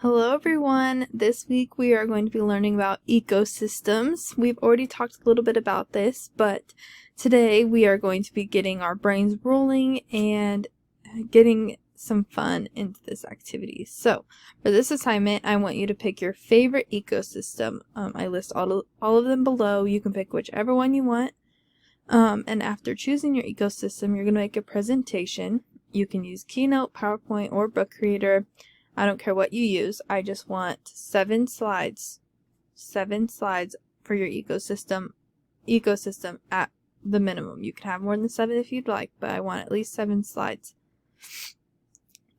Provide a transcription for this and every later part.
Hello everyone! This week we are going to be learning about ecosystems. We've already talked a little bit about this, but today we are going to be getting our brains rolling and getting some fun into this activity. So, for this assignment, I want you to pick your favorite ecosystem. I list all of them below. You can pick whichever one you want. And after choosing your ecosystem, you're going to make a presentation. You can use Keynote, PowerPoint, or Book Creator. I don't care what you use. I just want 7 slides. 7 slides for your ecosystem at the minimum. You can have more than 7 if you'd like, but I want at least 7 slides.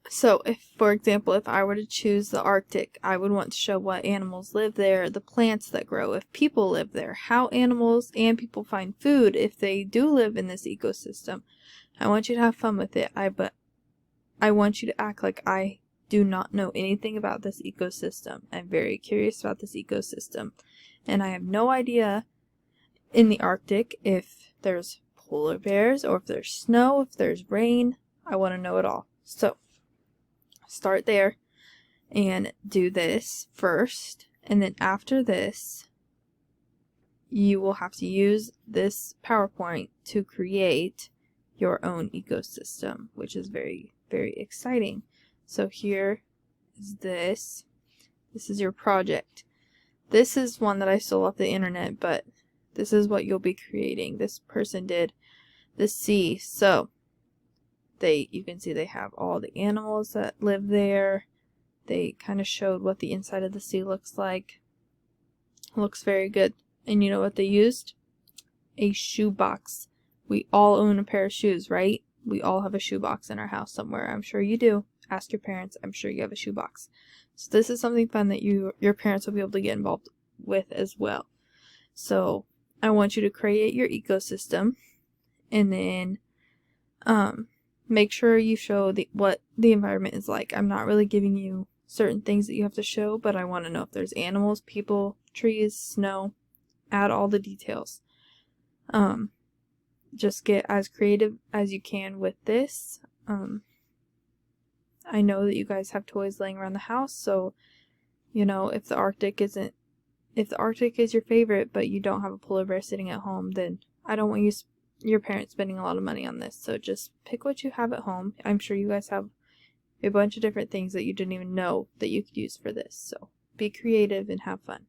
So if, for example, if I were to choose the Arctic, I would want to show what animals live there, the plants that grow, if people live there, how animals and people find food if they do live in this ecosystem. I want you to have fun with it, but I want you to act like I do not know anything about this ecosystem. I'm very curious about this ecosystem, and I have no idea in the Arctic if there's polar bears or if there's snow, if there's rain. I want to know it all. So start there and do this first, and then after this you will have to use this PowerPoint to create your own ecosystem, which is very, very exciting. So here is this. This is your project. This is one that I stole off the internet, but this is what you'll be creating. This person did the sea. So you can see they have all the animals that live there. They kind of showed what the inside of the sea looks like. It looks very good. And you know what they used? A shoebox. We all own a pair of shoes, right? We all have a shoebox in our house somewhere. I'm sure you do. Ask your parents. I'm sure you have a shoebox. So this is something fun that your parents will be able to get involved with as well. So I want you to create your ecosystem, and then make sure you show what the environment is like. I'm not really giving you certain things that you have to show, but I want to know if there's animals, people, trees, snow. Add all the details. Just get as creative as you can with this. I know that you guys have toys laying around the house, so if the Arctic is your favorite but you don't have a polar bear sitting at home, then I don't want your parents spending a lot of money on this. So just pick what you have at home. I'm sure you guys have a bunch of different things that you didn't even know that you could use for this. So be creative and have fun.